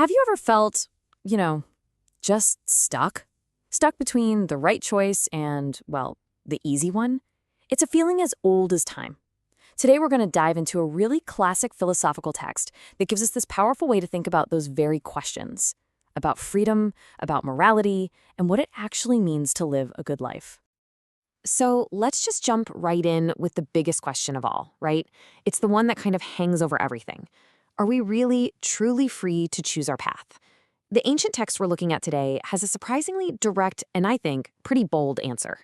Have you ever felt, you know, just stuck? Stuck between the right choice and, well, the easy one? It's a feeling as old as time. Today we're going to dive into a really classic philosophical text that gives us this powerful way to think about those very questions. About freedom, about morality, and what it actually means to live a good life. So let's just jump right in with the biggest question of all, right? It's the one that kind of hangs over everything. Are we really, truly free to choose our path? The ancient text we're looking at today has a surprisingly direct and, I think, pretty bold answer.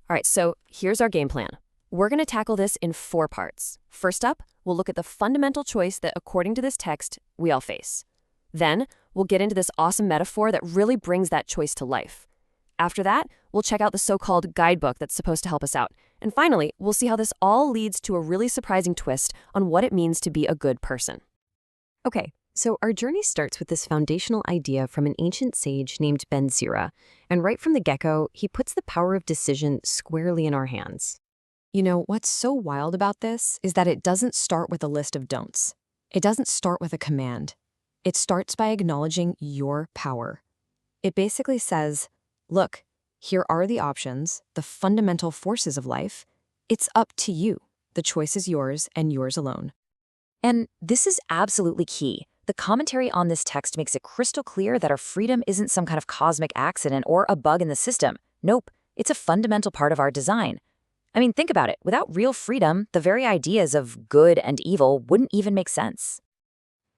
All right, so here's our game plan. We're going to tackle this in 4 parts. First up, we'll look at the fundamental choice that, according to this text, we all face. Then, we'll get into this awesome metaphor that really brings that choice to life. After that, we'll check out the so-called guidebook that's supposed to help us out. And finally, we'll see how this all leads to a really surprising twist on what it means to be a good person. Okay, so our journey starts with this foundational idea from an ancient sage named Ben Sira. And right from the get-go, he puts the power of decision squarely in our hands. You know, what's so wild about this is that it doesn't start with a list of don'ts. It doesn't start with a command. It starts by acknowledging your power. It basically says, look, here are the options, the fundamental forces of life. It's up to you. The choice is yours and yours alone. And this is absolutely key. The commentary on this text makes it crystal clear that our freedom isn't some kind of cosmic accident or a bug in the system. Nope, it's a fundamental part of our design. I mean, think about it. Without real freedom, the very ideas of good and evil wouldn't even make sense.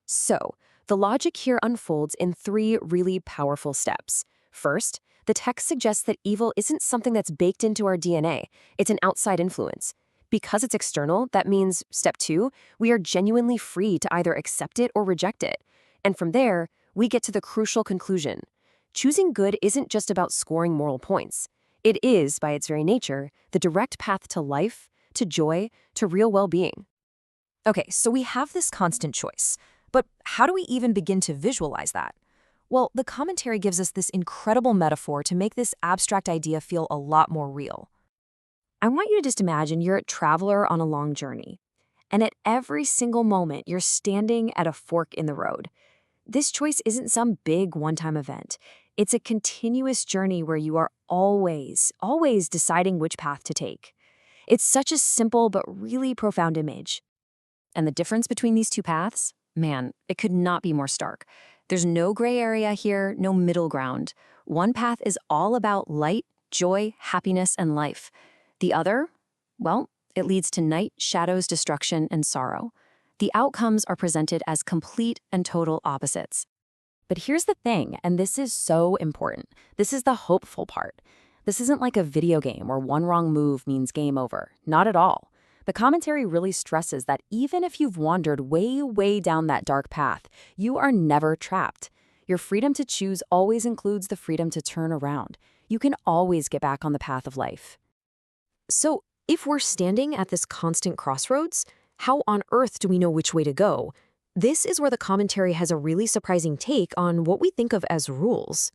So, the logic here unfolds in 3 really powerful steps. First, the text suggests that evil isn't something that's baked into our DNA. It's an outside influence. Because it's external, that means, step 2, we are genuinely free to either accept it or reject it. And from there, we get to the crucial conclusion. Choosing good isn't just about scoring moral points. It is, by its very nature, the direct path to life, to joy, to real well-being. Okay, so we have this constant choice. But how do we even begin to visualize that? Well, the commentary gives us this incredible metaphor to make this abstract idea feel a lot more real. I want you to just imagine you're a traveler on a long journey, and at every single moment, you're standing at a fork in the road. This choice isn't some big one-time event. It's a continuous journey where you are always deciding which path to take. It's such a simple but really profound image. And the difference between these 2 paths? Man, it could not be more stark. There's no gray area here, no middle ground. One path is all about light, joy, happiness, and life. The other, well, it leads to night, shadows, destruction, and sorrow. The outcomes are presented as complete and total opposites. But here's the thing, and this is so important. This is the hopeful part. This isn't like a video game where one wrong move means game over. Not at all. The commentary really stresses that even if you've wandered way down that dark path, you are never trapped. Your freedom to choose always includes the freedom to turn around. You can always get back on the path of life. So, if we're standing at this constant crossroads, how on earth do we know which way to go? This is where the commentary has a really surprising take on what we think of as rules.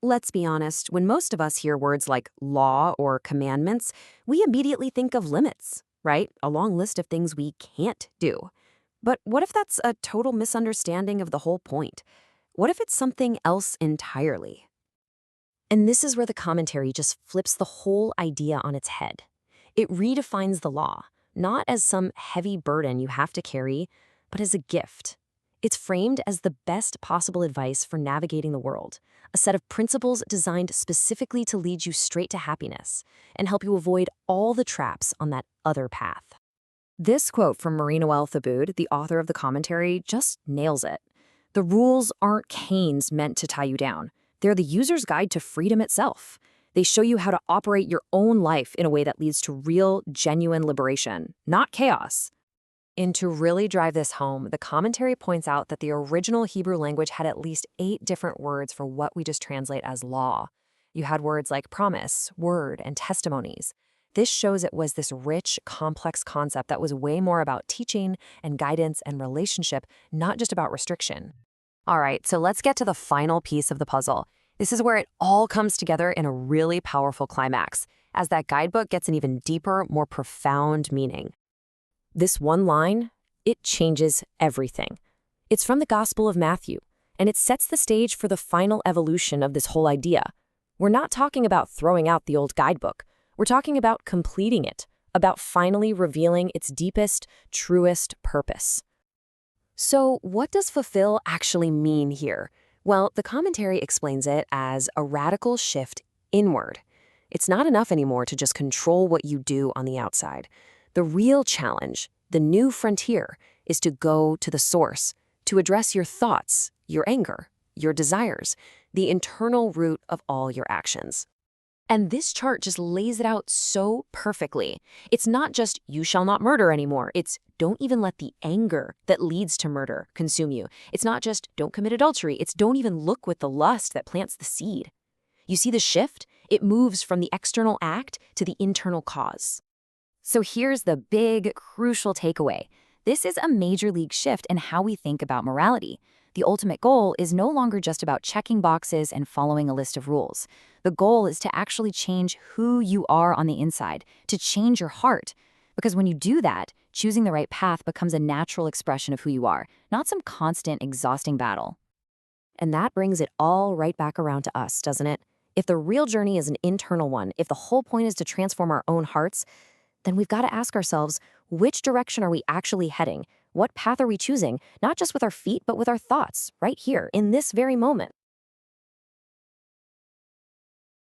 Let's be honest, when most of us hear words like law or commandments, we immediately think of limits, right? A long list of things we can't do. But what if that's a total misunderstanding of the whole point? What if it's something else entirely? And this is where the commentary just flips the whole idea on its head. It redefines the law, not as some heavy burden you have to carry, but as a gift. It's framed as the best possible advice for navigating the world, a set of principles designed specifically to lead you straight to happiness and help you avoid all the traps on that other path. This quote from Marie-Noël Thibaud, the author of the commentary, just nails it. The rules aren't canes meant to tie you down. They're the user's guide to freedom itself. They show you how to operate your own life in a way that leads to real, genuine liberation, not chaos. And to really drive this home, the commentary points out that the original Hebrew language had at least 8 different words for what we just translate as law. You had words like promise, word, and testimonies. This shows it was this rich, complex concept that was way more about teaching and guidance and relationship, not just about restriction. All right, so let's get to the final piece of the puzzle. This is where it all comes together in a really powerful climax, as that guidebook gets an even deeper, more profound meaning. This one line, it changes everything. It's from the Gospel of Matthew, and it sets the stage for the final evolution of this whole idea. We're not talking about throwing out the old guidebook. We're talking about completing it, about finally revealing its deepest, truest purpose. So, what does fulfill actually mean here? Well, the commentary explains it as a radical shift inward. It's not enough anymore to just control what you do on the outside. The real challenge, the new frontier, is to go to the source, to address your thoughts, your anger, your desires, the internal root of all your actions. And this chart just lays it out so perfectly. It's not just you shall not murder anymore. It's don't even let the anger that leads to murder consume you. It's not just don't commit adultery. It's don't even look with the lust that plants the seed. You see the shift? It moves from the external act to the internal cause. So here's the big, crucial takeaway. This is a major league shift in how we think about morality. The ultimate goal is no longer just about checking boxes and following a list of rules. The goal is to actually change who you are on the inside, to change your heart. Because when you do that, choosing the right path becomes a natural expression of who you are, not some constant, exhausting battle. And that brings it all right back around to us, doesn't it? If the real journey is an internal one, if the whole point is to transform our own hearts, then we've got to ask ourselves, which direction are we actually heading? What path are we choosing? Not just with our feet, but with our thoughts, right here, in this very moment.